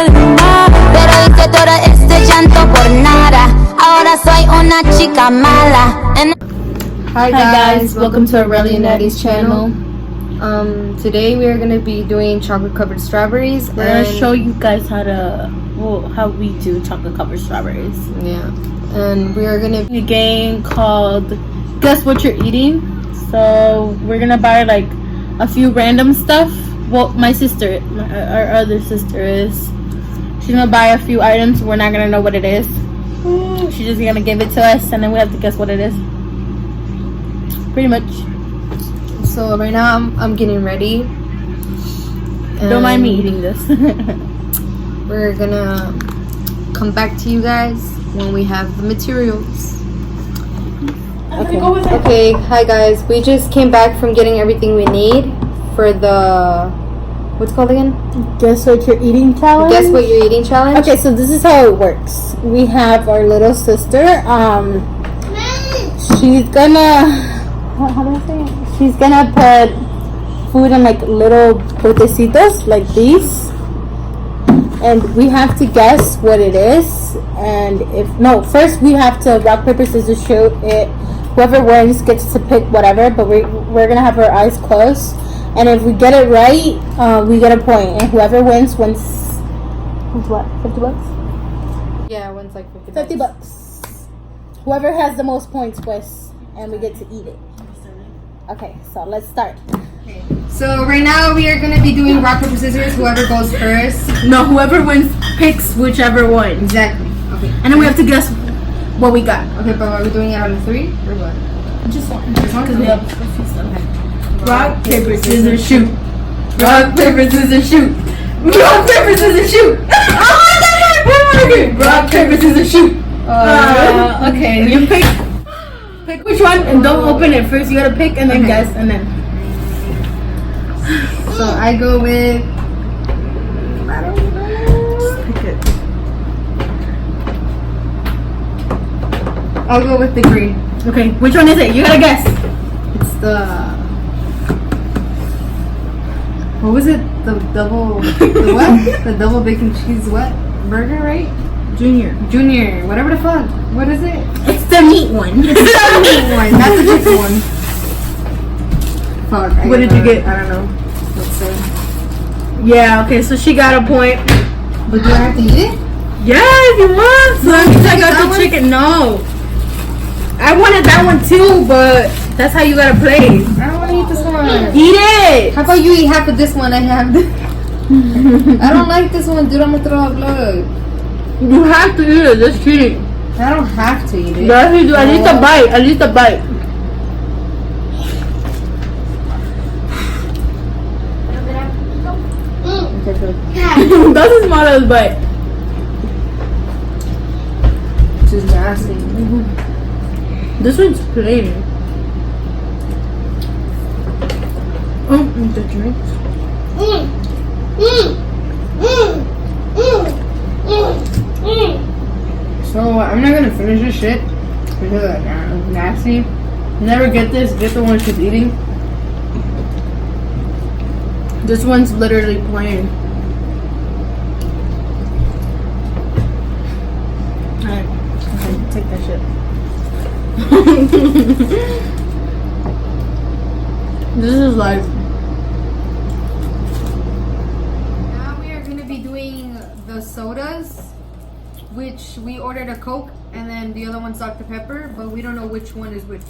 luna. Pero hice todo este llanto por nada. Ahora soy una chica mala. Hi guys, welcome to Aurelia and Addie's channel. Today we are going to be doing chocolate covered strawberries. We're going to show you guys how we do chocolate covered strawberries. Yeah, and we are going to a game called Guess What You're Eating. So we're going to buy like a few random stuff. Well, my sister, our other sister she's going to buy a few items. We're not going to know what it is. She's just going to give it to us and then we have to guess what it is. Pretty much. So right now I'm getting ready. Don't mind me eating this. We're gonna come back to you guys when we have the materials. Okay, hi guys. We just came back from getting everything we need for the what's it called again? Guess What You're Eating challenge. Guess What You're Eating challenge. Okay, so this is how it works. We have our little sister. She's gonna. How do I say it? She's gonna put food in like little botecitos like these, and we have to guess what it is. And first we have to rock paper scissors shoot it. Whoever wins gets to pick whatever, but we're gonna have our eyes closed. And if we get it right, we get a point. And whoever wins wins what? $50? Yeah, wins like $50. Whoever has the most points wins, and we get to eat it. Okay, so let's start. Okay. So right now we are gonna be doing rock paper scissors. Whoever goes first. No, whoever wins picks whichever one. Exactly. Okay. And then we have to guess what we got. Okay, but are we doing it on the 3 or what? Just one. Just one? Because we have Okay. rock, paper, scissors, shoot. Rock, paper, scissors, shoot. Rock, paper, scissors, shoot. Rock, paper, scissors, shoot. Okay. You pick which one and don't open it first. You gotta pick and then guess and then. So I go with. I don't know. Pick it. I'll go with the green. Okay, which one is it? You gotta guess. It's the. What was it? The double. The what? The double bacon cheese what? Burger, right? Junior. Whatever the fuck. What is it? It's the meat one. It's the meat one. That's the chicken one. Fuck. What did you get? I don't know. Let's see. Yeah, okay, so she got a point. But do I have to eat it? Yeah, if you want. So You I got that the one? chicken. No. I wanted that one too, but that's how you gotta play. I don't want to eat this one. Eat it. How about you eat half of this one? I have this. I don't like this one, dude. I'm gonna throw up blood. You have to eat it. That's cheating. I don't have to eat it. Yes, you do. At least a bite. At least a bite. That's as small as bite. This is nasty. This one's plain. Oh, the drinks. So I'm not gonna finish this shit because it's nasty. Never get this. Get the one she's eating. This one's literally plain. Alright, okay, take that shit. This is like. Now we are gonna be doing the sodas, which we ordered a Coke and then the other one's Dr. Pepper, but we don't know which one is which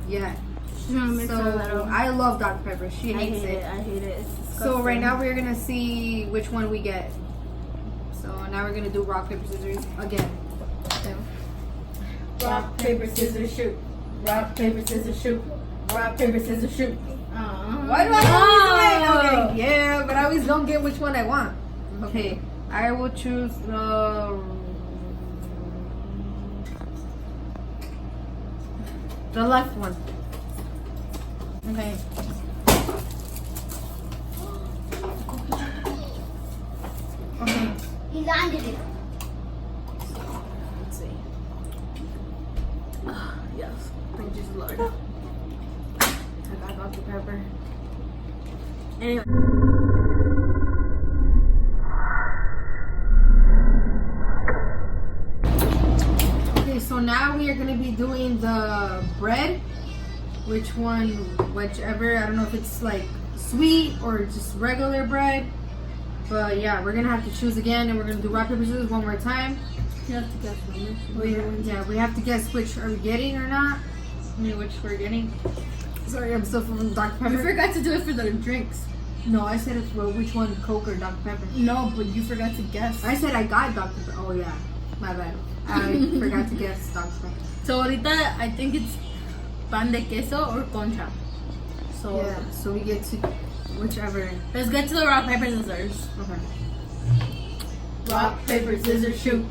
yet. So I love Dr. Pepper. She hates it. I hate it. So right now we're gonna see which one we get. So now we're gonna do rock paper scissors again. So. Rock, paper, scissors, shoot. Rock, paper, scissors, shoot. Rock, paper, scissors, shoot. Why do I always do it? Okay, yeah, but I always don't get which one I want. Okay, I will choose the left one. Okay. Okay. He landed it. Let's see. Yes. Thank you, Lord. I got Dr. Pepper. Anyway. so now we are gonna be doing the bread. Whichever. I don't know if it's like sweet or just regular bread. But yeah, we're gonna have to choose again, and we're gonna do rock paper scissors one more time. You have to guess one. We have to guess which are we getting or not. I mean, which we're getting. Sorry, I'm still from Dr. Pepper. You forgot to do it for the drinks. No, I said it's well, which one, Coke or Dr. Pepper. No, but you forgot to guess. I said I got Dr. Pepper. Oh yeah, my bad. I forgot to guess Dr. Pepper. So ahorita I think it's pan de queso or concha. So Yeah, so we get to whichever. let's get to the rock paper scissors. Okay. Rock paper scissors shoot.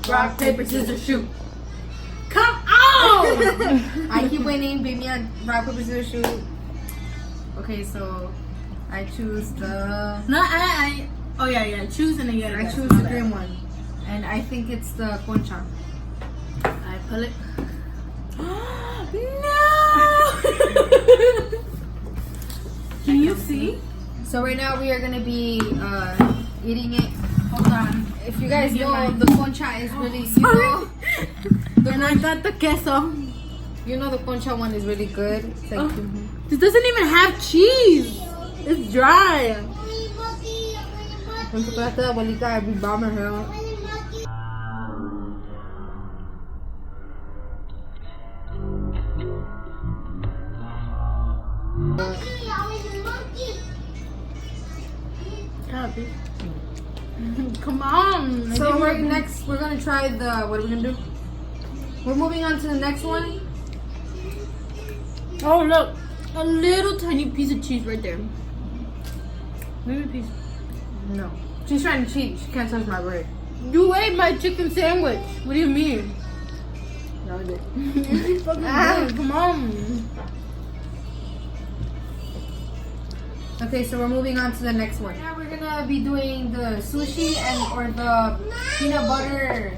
Rock paper scissors shoot. Come on! I keep winning. Beat me at rock paper scissors shoot. Okay, so I choose the. No, I. Oh yeah. Choose and then you gotta I guess. choose My the bad. green one, and I think it's the concha. I pull it. No! Can you see? So right now we are gonna be eating it. Hold on. If you guys Get know, mine. the concha is really And I got the queso. you know the concha one is really good. It's like, This doesn't even have cheese. It's dry. Con tu plata de abuelita, every bomber hell. Come on. So we're gonna try the, what are we gonna do? We're moving on to the next one. Oh look, a little tiny piece of cheese right there. Maybe a piece. No. She's trying to cheat. She can't touch my bread. You ate my chicken sandwich. What do you mean? No, I did. It's fucking good. Come on. Okay, so we're moving on to the next one. Now we're gonna be doing the sushi or the peanut butter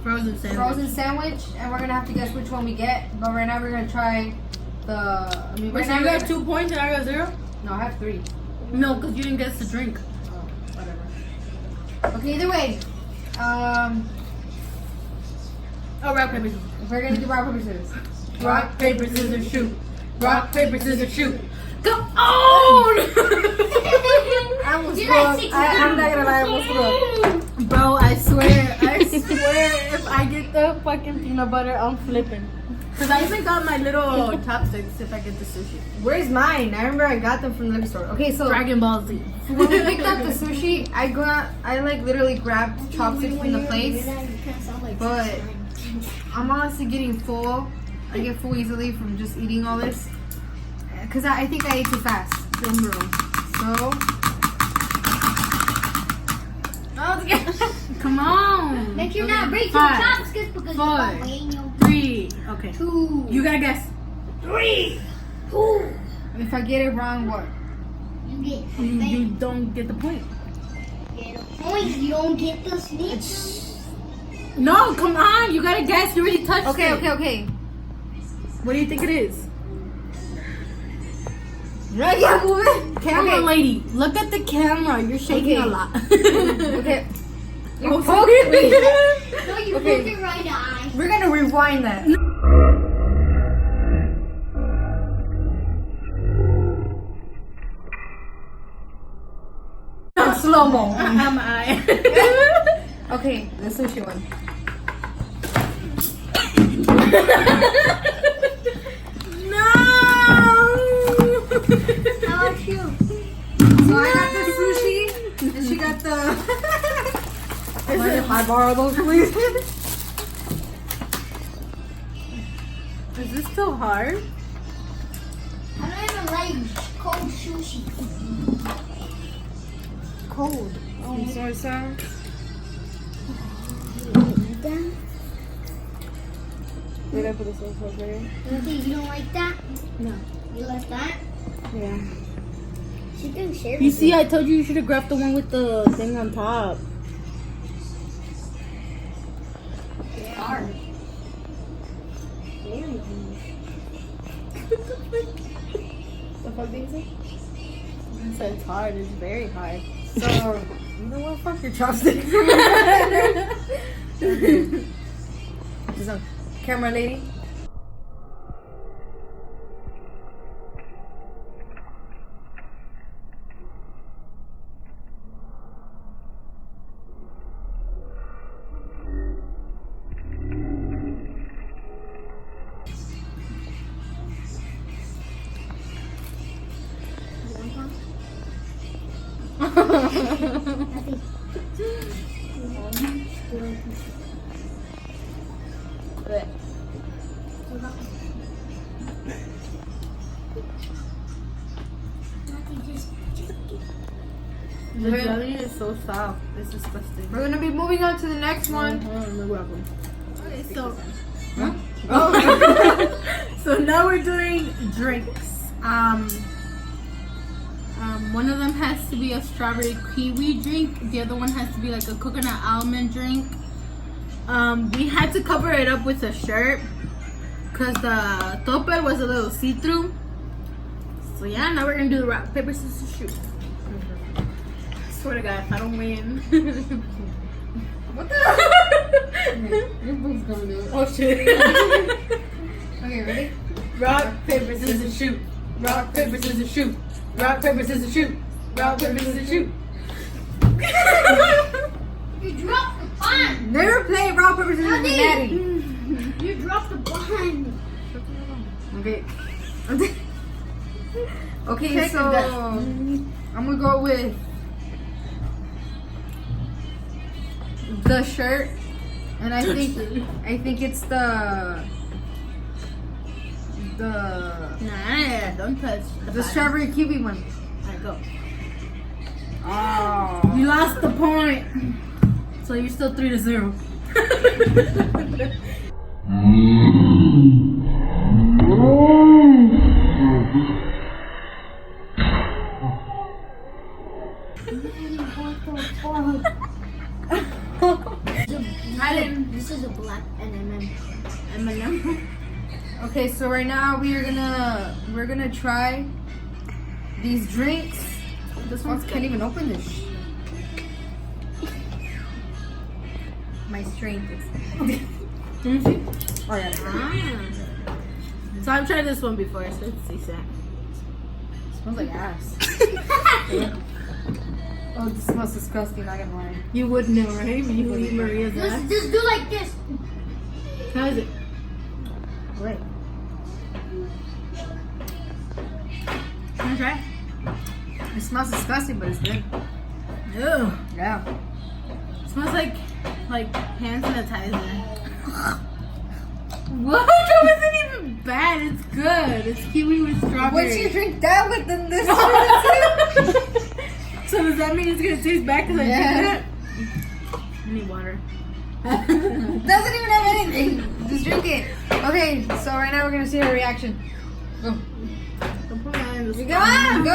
Frozen sandwich. frozen sandwich, and we're gonna have to guess which one we get. But right now we're gonna try the. I mean, Wait, right so now you we're got gonna- 2 points and I got 0? No, I have 3. No, because you didn't guess the drink. Oh, whatever. Okay, either way, Oh, rock, paper, scissors. we're gonna do rock paper scissors. Rock, paper, scissors, shoot. Rock, paper, scissors, shoot. Come on! I almost threw up. I'm not gonna lie, I almost threw up. Bro, I swear, if I get the fucking peanut butter, I'm flipping. Because I even got my little chopsticks if I get the sushi. Where's mine? I remember I got them from the liquor store. Okay, so Dragon Ball Z. when we picked up the sushi, I like literally grabbed chopsticks from the place, but I'm honestly getting full. I get full easily from just eating all this, cause I think I ate too fast. So, Come on. Make sure not break your Five, chopsticks because four, you're weighing your 3. Okay. 2. You gotta guess. 3. 2. if I get it wrong, what? You get a You don't get the point. point. You don't get the snitch. No, come on. You gotta guess. You already touched Okay, it. okay. What do you think it is? Right, yeah, move it. Camera Okay. lady, look at the camera. You're shaking Okay. a lot. Okay. You Oh, poked me. No, you Okay. moved it right eye. We're gonna rewind that. Slow mo. Am I? Okay, the sushi one. No. How about you? So I got the sushi, and she got the. If I borrow those, please? Is this still hard? I don't even like cold sushi. Cold. Oh, sorry, sir. Wait, I put this on first, right? Okay, you don't like that? No. You like that? Yeah. She can share You with see, I told you you should have grabbed the one with the thing on top. It's hard. The fuck did you say? I said it's hard. It's very hard. So, you know what? Fuck your chopsticks. camera lady. The jelly is so soft. It's disgusting. We're gonna be moving on to the next one. Okay, so Oh. so now we're doing drinks. One of them has to be a strawberry kiwi drink. The other one has to be like a coconut almond drink. We had to cover it up with a shirt because the topper was a little see-through. So yeah, now we're gonna do the rock, paper, scissors, shoot. Swear to God, if I don't win. What the? Your boob's gonna do it. Oh shit. Okay, ready? Rock, paper, scissors, shoot. Rock, paper, scissors, shoot. Rock, paper, scissors, shoot. Rock, paper, scissors, shoot. You dropped the bun. Never play rock, paper, scissors with Daddy. You dropped the bun. Okay. Okay, Take so that. I'm gonna go with the shirt, and I think it's the Nah, don't touch the bottom. strawberry kiwi one. Alright, go. Oh. You lost the point. So you're still 3-0. This is a black M&M. Okay, so right now we're gonna try these drinks. This I one's can't even open this. My strength is. Oh yeah. So I've tried this one before, so it's decent. Smells like ass. Oh, this smells disgusting. Not gonna lie. You would know, right? You eat Maria's ass. Just do like this. How is it? Wait. Wanna try? It smells disgusting, but it's good. Ew. Yeah. It smells like hand sanitizer. What? That wasn't even bad. It's good. It's kiwi with strawberry. Once you drink that with then this. So does that mean it's gonna taste bad because I Yeah. drank it? I need water. Doesn't even have anything. Just drink it. Okay, so right now we're gonna see her reaction. Go. Don't put that in the Go on, go.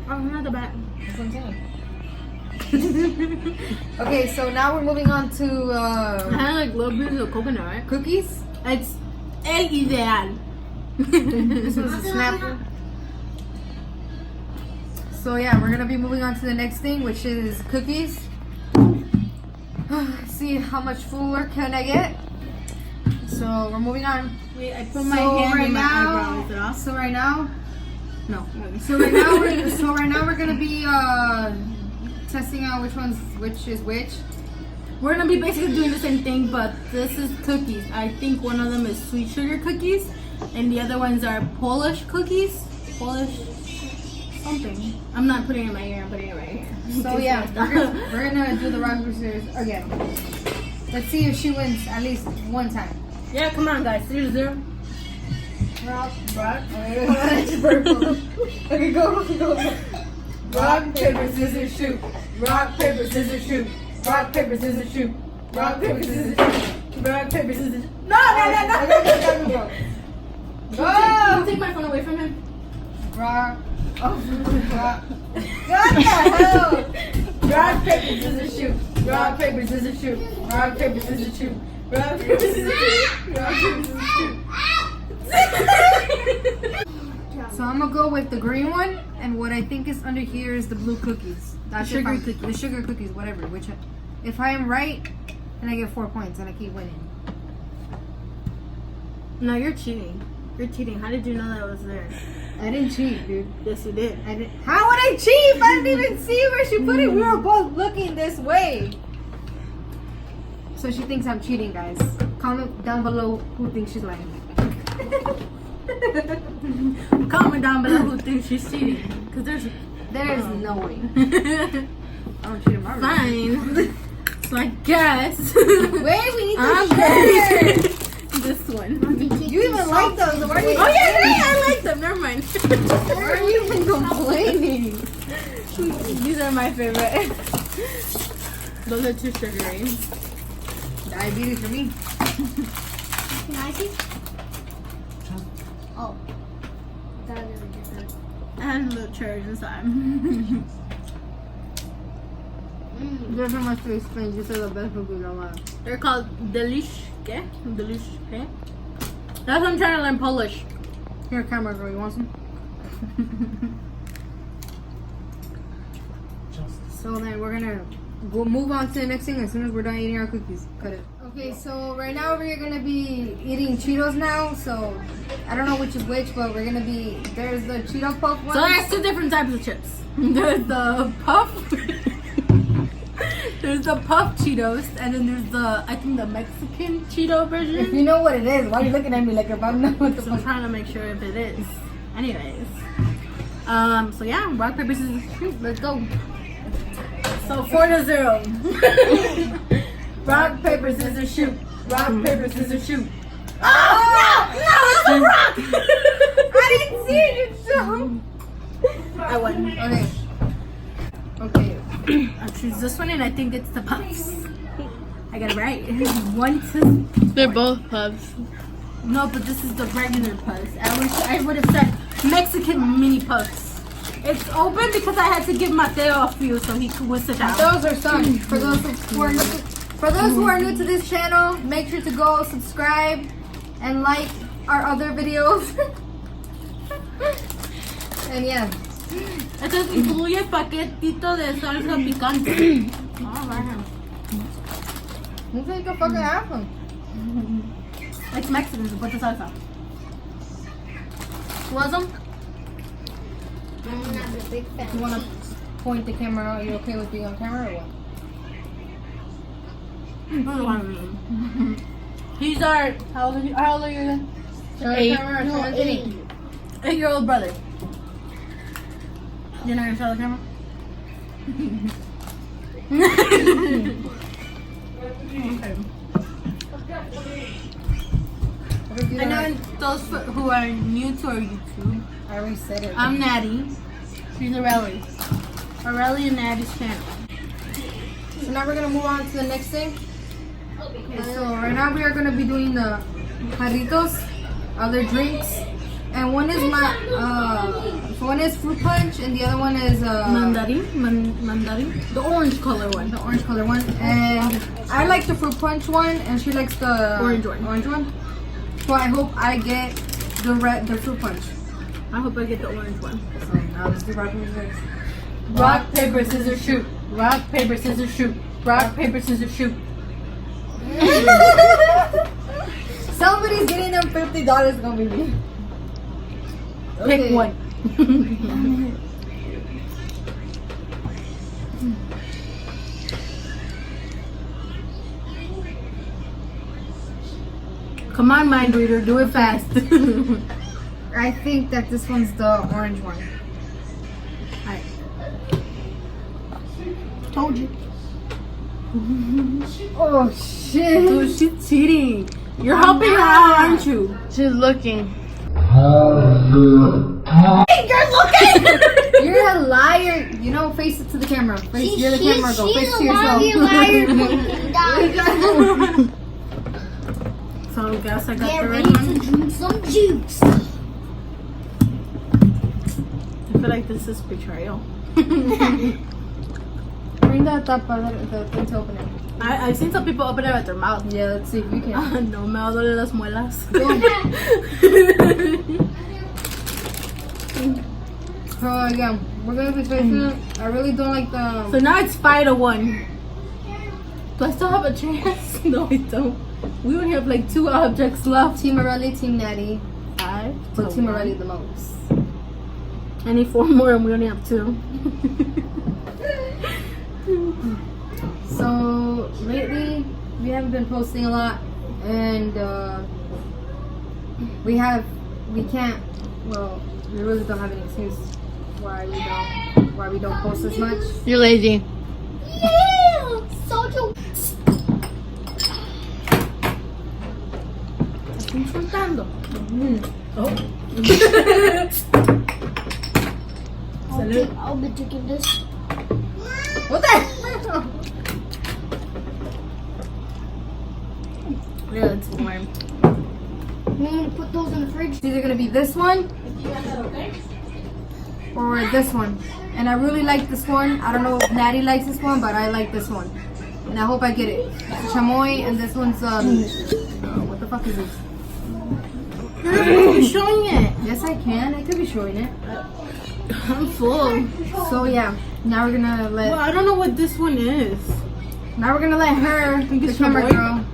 Oh, not the bad. That's what I'm saying. Okay, so now we're moving on It to had like little bits of coconut, right? cookies. It's el ideal. This was a snapper. So yeah, we're gonna be moving on to the next thing, which is cookies. See how much fuller can I get. So we're moving on. Wait, I put my hand in my eyebrow. Is it off? So right now, no. So right now we're gonna be testing out which is which. We're gonna be basically doing the same thing, but this is cookies. I think one of them is sweet sugar cookies, and the other ones are Polish cookies. Polish something. I'm not putting it in my ear. I'm putting it right here. So yeah, we're gonna do the rock paper scissors again. Let's see if she wins at least one time. Yeah, come on, guys. 3-0. Rock. Okay, go. Rock, paper, scissors, shoot. Rock, paper, scissors, shoot. Rock, paper, scissors, shoot. Rock, paper, scissors, shoot. Rock, paper, scissors. No. Go. Can you take my phone away from him? Rock. Oh, rock. What the hell? Rock, paper, scissors, shoot. Rock, paper, scissors, shoot. Rock, paper, scissors, shoot. Rock, paper, scissors, shoot. Rock, paper, scissors, shoot. So I'm gonna go with the green one, and what I think is under here is the blue cookies. That's The sugar cookies. The sugar cookies, whatever. Which If I am right, then I get 4 points and I keep winning. No, you're cheating. You're cheating. How did you know that was there? I didn't cheat, dude. Yes, you did. I didn't. How would I cheat if I didn't even see where she put it? We were both looking this way. So she thinks I'm cheating, guys. Comment down below who thinks she's lying. Comment down below who thinks she's cheating. Because there's No way. I don't cheat in my room. fine. So I guess. Wait, we need to I'm share. going this one. You even like those. Why are you? Oh yeah, I like them. Never mind. Why are you even complaining? These are my favorite. Those are too sugary. Diabetes for me. Can I see? Oh. That is different. And little cherries inside. There's not much to explain. Just the best cookies I want. They're called Delish. ¿Qué? Delish. ¿Qué? That's why I'm trying to learn Polish. Here, camera girl, you want some? So then we're gonna go move on to the next thing as soon as we're done eating our cookies. Cut it. Okay, so right now we're gonna be eating Cheetos now. So I don't know which is which, but we're gonna be. There's the Cheeto Puff one. So there's two different types of chips. There's the puff. There's the puff Cheetos, and then there's the, I think, the Mexican Cheeto If version. you know what it is, why are you looking at me like if I know what the So I'm fuck? trying to make sure if it is. Anyways. So yeah, rock, paper, scissors, shoot. Let's go. So 4-0. Rock, paper, scissors, shoot. Rock, paper, scissors, shoot. Oh no! It's the rock! I didn't see it. You jumped. I won. Okay. Okay. I'll choose this one, and I think it's the puffs. I got it right. 1, 2. They're both puffs. No, but this is the regular puffs. I wish I would have said Mexican mini puffs. It's open because I had to give Mateo a few so he could sit down. Those are some. For those who are new to this channel, make sure to go subscribe and like our other videos. And yeah. Este incluye paquetito de salsa picante. Oh, wow. You think you fucking have them? It's Mexican, so put the salsa. Want some? I'm not a big fan. You wanna point the camera out? You okay with being on camera or what? He's our, how old are you again? Show the camera or show No, Anthony? 8-year-old brother. You're not gonna show the camera? Okay. And then those who are new to our YouTube, I already said it. I'm Natty. She's Aurelie. Aurelie and Natty's channel. So now we're gonna move on to the next thing. So right now we are gonna be doing the jarritos, other drinks, and one is one is fruit punch and the other one is Mandarin. The orange color one. the orange color one. And I like the fruit punch one, and she likes the Orange one. Orange one. So I hope I get the fruit punch. I hope I get the orange one. So now let's do rock paper scissors. Rock, paper, scissors, shoot. Rock, paper, scissors, shoot. Rock, paper, scissors, shoot. Somebody's getting them $50. Gonna be me. Pick Okay. one. Come on, mind reader, do it fast. I think that this one's the orange one. Alright. Told you. Oh shit! Dude, she's cheating. You're helping her out, aren't you? She's looking. You're a liar. You know, face it to the camera. Face you're the camera girl. Face to yourself. So I guess I got Get the ready right to one. drink some juice. I feel like this is betrayal. Bring that up, the thing to open it. I've seen some people open it with their mouth. Yeah, let's see if we can. No me va a doler las muelas. So yeah, we're gonna be facing it. I really don't like So the. now it's 5-1. Do I still have a chance? No, I don't. We only have like 2 objects left. Team Morelli, Team Natty. 5. But Team Morelli the most. I need 4 more and we only have 2. So lately we haven't been posting a lot, and we really don't have an excuse why we don't post as much. You're lazy. Yeah, social. Estoy insultando. I'll be taking this. What the hell? Yeah, it's warm. I'm gonna put those in the fridge. It's either gonna be this one or this one. And I really like this one. I don't know if Natty likes this one, but I like this one. And I hope I get it. It's chamoy, and this one's what the fuck is this? You're showing it. Yes, I can. I could be showing it. I'm full. So yeah, now we're gonna Well, let I don't know what this one is. her, think the it's camera Chamoy. girl.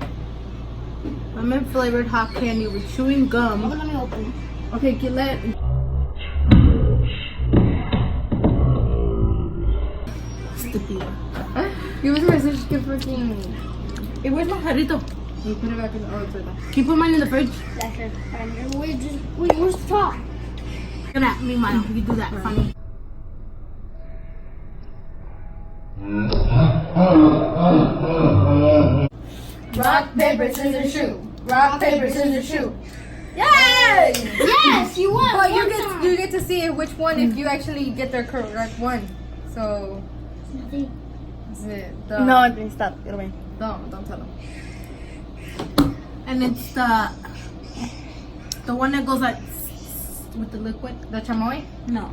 Lemon flavored hot candy with chewing gum. Let me open. Okay, let. You was my sister can freaking. Hey, where's my jarrito? You put it back in. Oh, it's right there. Can you put mine in the fridge? That's it. Wait, where's the top? Look at me, Milo. You do that. Funny. Rock, paper, scissors, shoot. Rock, paper, scissors, shoot. Yay! Yes, you won. But one you get to see which one if you actually get the correct one. So time. is it No, I didn't stop. Get away. don't tell them. And it's the one that goes like with the liquid. The chamoy? No.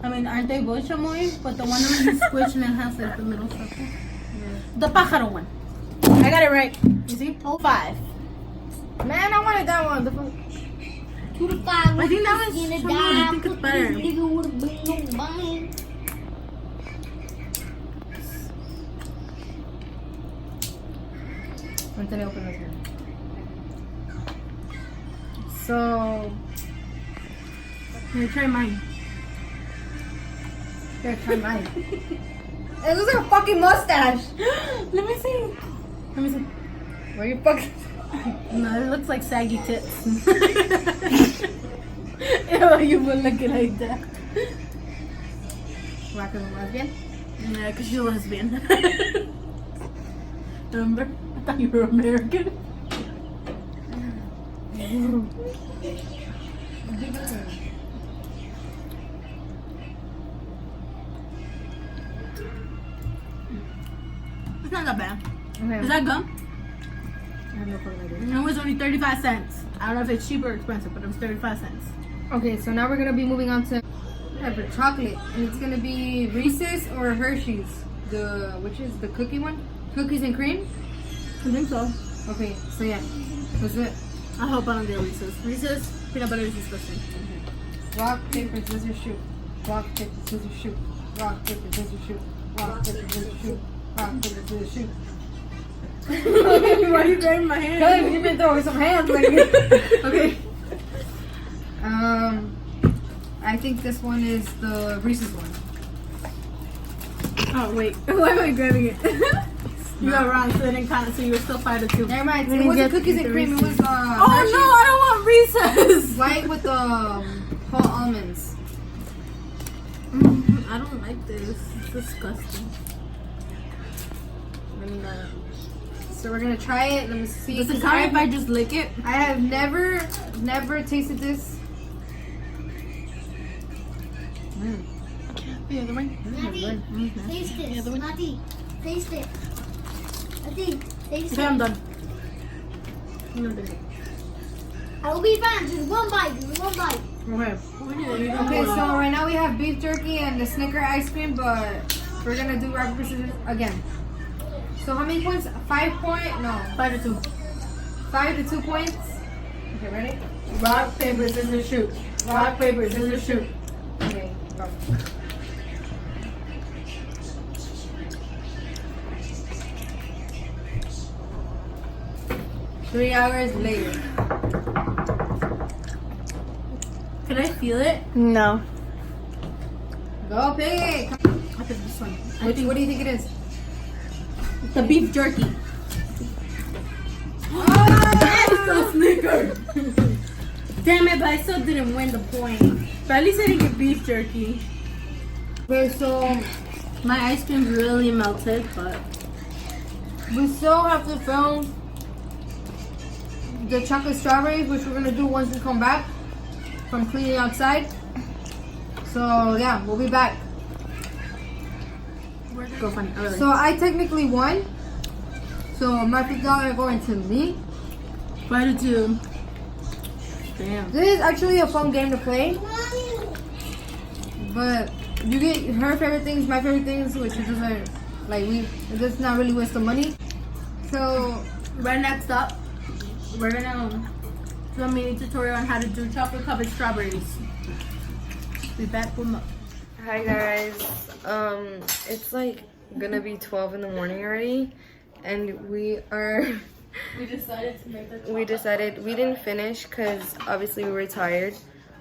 I mean, aren't they both chamoy? But the one that you squish and it has like the little circle. The pájaro one. I got it right. You see? 5. Man, I wanted that one. The fuck? I think that one's chamoy. I think it's better. Let me open this here. So Here, try mine. here, try mine. It looks like a fucking mustache. Let me see. Let me see. Where you fucking? No, it looks like saggy tits. Ew, you would look it like that. Black as a lesbian. Yeah, because you're lesbian. Remember? I thought you were American. It's not that bad. Okay. Is that gum? I have no fucking idea. It was only 35 cents. I don't know if it's cheap or expensive, but it was 35 cents. Okay, so now we're gonna be moving on to for chocolate, and it's gonna be Reese's or Hershey's. Which is the cookie one? Cookies and cream. I think so. Okay, so yeah, that's it. I hope I don't get Reese's. Reese's peanut butter is disgusting. Rock, paper, scissors, shoot. Rock, paper, scissors, shoot. Rock, paper, scissors, shoot. Rock, paper, scissors, shoot. Rock, paper, scissors, shoot. Why are you grabbing my hand? Cause you've been throwing some hands lately. Okay. I think this one is the Reese's one. Oh wait, why am I grabbing it? You got wrong, so it didn't count. So you were still 5-2. Never mind. We It didn't wasn't get cookies and the cream. It Reese's. was Oh Hershey's no, I don't want Reese's. white with the whole almonds. I don't like this. It's disgusting. Let me know. So we're gonna try it. Let me see. Does it 'cause count if I just lick it? I have never tasted this. The other one. Natty, taste it. Natty, taste it. Natty, taste Okay, I'm it. done. I'm done. I will be fine. Just one bite. Just one bite. Okay. Okay, so right now we have beef jerky and the Snicker ice cream, but we're gonna do rock paper scissors again. So how many points? 5 point? No, 5-2. 5 to 2 points. Okay, ready? Rock, paper, scissors, shoot. Rock, paper, scissors, shoot. Okay, go. 3 hours later. Can I feel it? No. Go pig! I pick this one. What do you think it is? The beef jerky. Oh! Snicker. Damn it, but I still didn't win the point. But at least I didn't get beef jerky. Okay, so My ice cream really melted, but we still have to film the chocolate strawberries, which we're gonna do once we come back from cleaning outside. So yeah, we'll be back. go funny. I really So I technically won. So my $50 are going to me. Why did you? Damn. This is actually a fun game to play. But you get her favorite things, my favorite things, which is just like it's not really waste of money. So Right next up, we're gonna do a mini tutorial on how to do chocolate covered strawberries. Be back with more. Hi guys, it's like gonna be 12 in the morning already, and we decided to make the we didn't finish because obviously we were tired,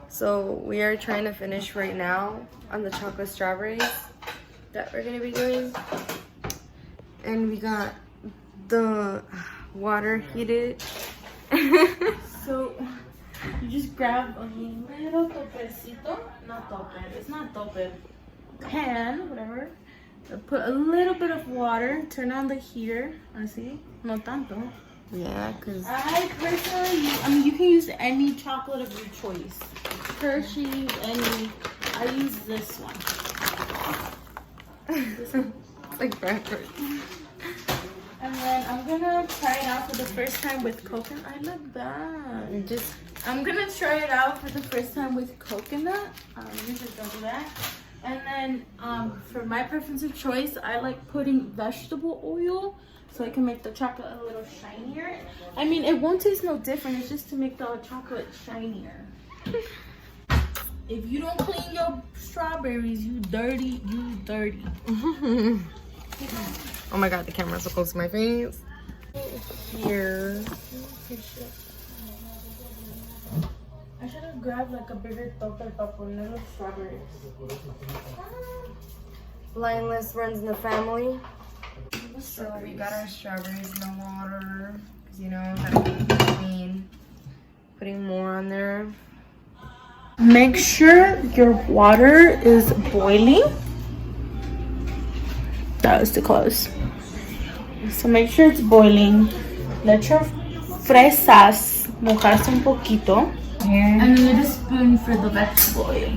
so we are trying to finish right now on the chocolate strawberries that we're gonna be doing. And we got the water heated. So you just grab a little topecito, not tope, it's not tope, pan, whatever. Put a little bit of water, turn on the heater, así, no tanto. Yeah, because I personally use, I mean, you can use any chocolate of your choice. Hershey's, any. I use this one. it's like Bradford. And then I'm gonna try it out for the first time with coconut. I love that. I'm gonna try it out for the first time with coconut. Usually don't do that. And then for my preference of choice, I like putting vegetable oil so I can make the chocolate a little shinier. I mean, it won't taste no different. It's just to make the chocolate shinier. If you don't clean your strawberries, you dirty, you dirty. Oh my god, the camera's so close to my face. Here. I should have grabbed like a bigger tope para poner los strawberries. Blindness runs in the family. So we got our strawberries in the water. Cause you know, gotta be clean. Putting more on there. Make sure your water is boiling. That was too close. So make sure it's boiling. Let your fresas mojarse un poquito. Here. And a little spoon for the vegetable oil.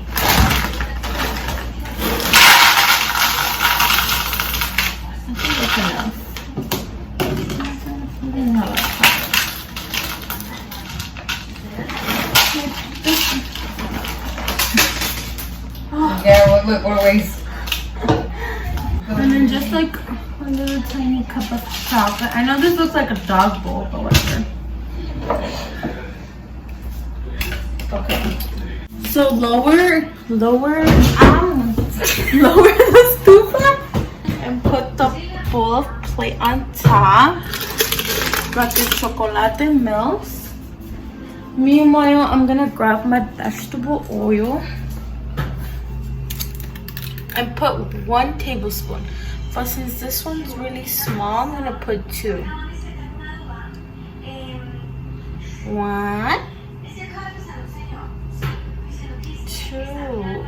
I think that's enough. Yeah, look, we're waste. And then just like a little tiny cup of chocolate. I know this looks like a dog bowl, but whatever. Okay. So lower the stufa and put the bowl of plate on top. Got the chocolate melts. Meanwhile, I'm gonna grab my vegetable oil and put 1 tablespoon. But since this one's really small, I'm gonna put 2. 1, 2.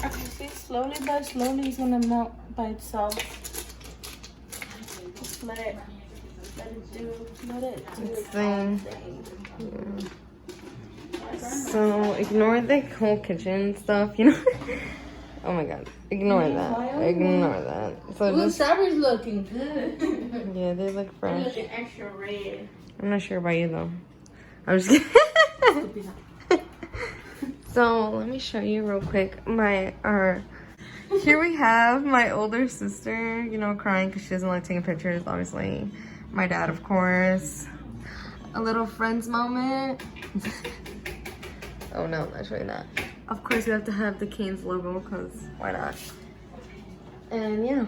Okay, see, slowly but slowly it's gonna melt by itself. Just let it do its thing. thing. So ignore the whole kitchen stuff, you know. Oh my god, ignore that. Ignore that. So Ooh, just strawberries looking good. yeah, they look They're fresh. looking extra red. I'm not sure about you though. I'm just kidding. So let me show you real quick here we have my older sister, you know, crying because she doesn't like taking pictures, obviously. My dad, of course. A little friends moment. Oh no, not showing that. Of course we have to have the Cane's logo because why not? And yeah.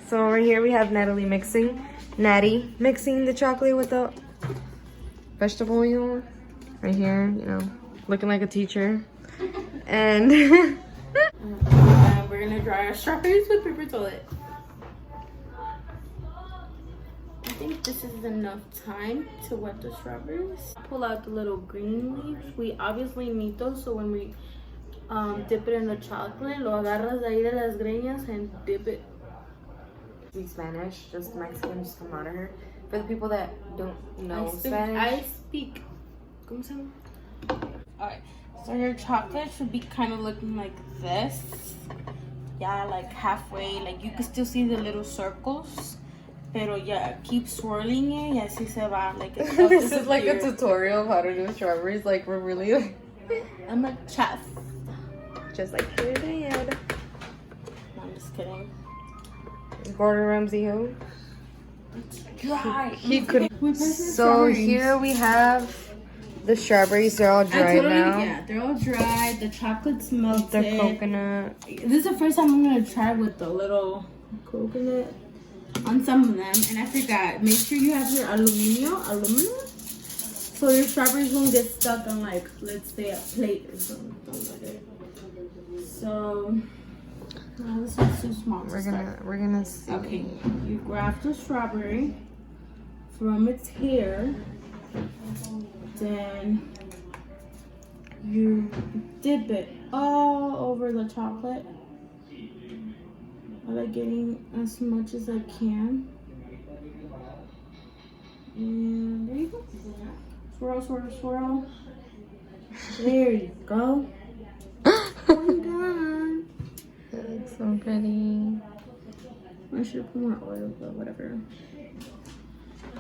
So over here we have Natalie mixing. Natty mixing the chocolate with the vegetable oil. Right here, you know, looking like a teacher. And we're gonna dry our strawberries with paper toilet. I think this is enough time to wet the strawberries. Pull out the little green leaves. We obviously need those, so when we dip it in the chocolate, lo agarras de ahí de las greñas and dip it. Speak Spanish, just Mexican, just come out of her. For the people that don't know I Spanish. speak. ¿Cómo se llama? Alright, so your chocolate should be kind of looking like this. Yeah, like halfway. Like you can still see the little circles. Pero yeah, keep swirling it. Y así se va. Like This is like a tutorial of how to do strawberries. Like we're really like, I'm a chef. just like your dad. No, I'm just kidding. Gordon Ramsay who? Dry. He could. So here we have the strawberries. They're all dry now. Yeah, they're all dry. The chocolate's melted. They're coconut. This is the first time I'm gonna try with the little coconut on some of them. And I forgot, make sure you have your aluminum, so your strawberries won't get stuck on, like, let's say a plate or something like that. So no, this is too small. We're gonna see. Okay, you grab the strawberry from its hair, then you dip it all over the chocolate. I like getting as much as I can. And there you go. Swirl, swirl, swirl. There you go. I'm done. That looks so pretty. I should have put more oil, but whatever.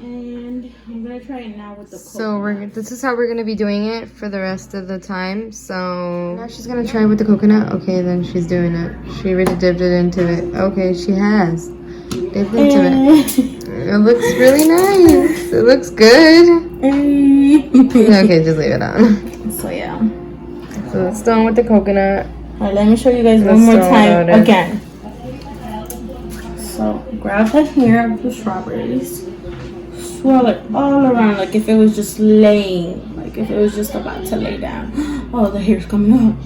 And I'm gonna try it now with the coconut. So this is how we're gonna be doing it for the rest of the time. So now she's gonna try with the coconut. Okay, then she's doing it. She already dipped it into it. Okay, she has dipped into it. It looks really nice. It looks good. Okay, just leave it on. So yeah. So it's done with the coconut. Alright, let me show you guys one more time again. So grab the hair of the strawberries. Swirl it all around like if it was just laying, like if it was just about to lay down. Oh, the hair's coming up.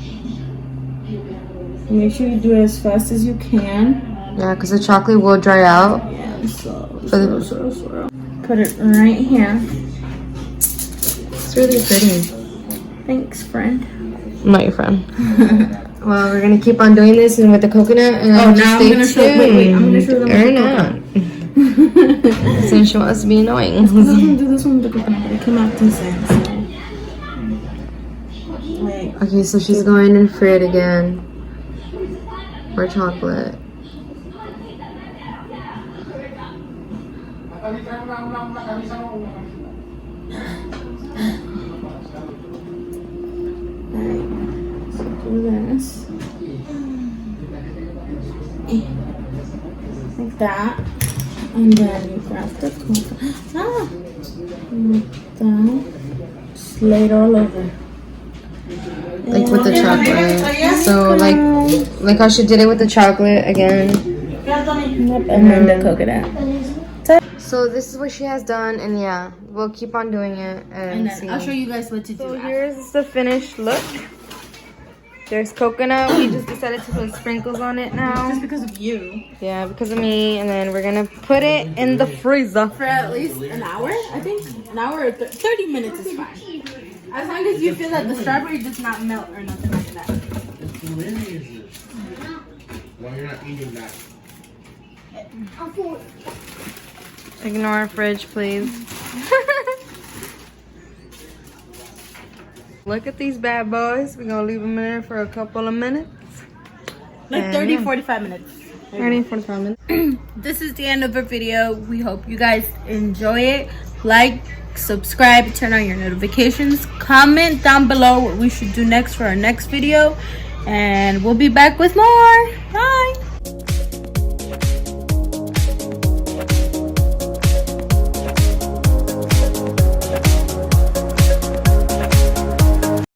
Make sure you do it as fast as you can. Yeah, because the chocolate will dry out. Yeah, so swirl, swirl, swirl. Put it right here. It's really pretty. Thanks, friend. I'm not your friend. Well, we're gonna keep on doing this and with the coconut, and Oh, just now stay I'm gonna show. Wait, I'm gonna show them Or the not. coconut. Since she wants to be annoying. I'm gonna do this one with the coconut, but it came out decent. So. Wait. Okay, so she's going in for it again. For chocolate. Alright, so do this. Like that. And then you grab the coconut. Like that. Just lay it all over. Like with the chocolate. So like how she did it with the chocolate again. And then the coconut. So this is what she has done, and yeah, we'll keep on doing it and And see. then I'll show you guys what to do. So after. here's the finished look. There's coconut. We just decided to put sprinkles on it now. Just because of you. Yeah, because of me. And then we're gonna put it in the freezer. For at least an hour, I think. An hour or 30 minutes is fine. As long as you feel that the strawberry does not melt or nothing like that. Why you're not eating that? Ignore our fridge, please. Look at these bad boys. We're gonna leave them in there for a couple of minutes. Like And 30, yeah. 45 minutes. 30, 45 minutes. This is the end of our video. We hope you guys enjoy it. Like, subscribe, turn on your notifications. Comment down below what we should do next for our next video. And we'll be back with more. Bye.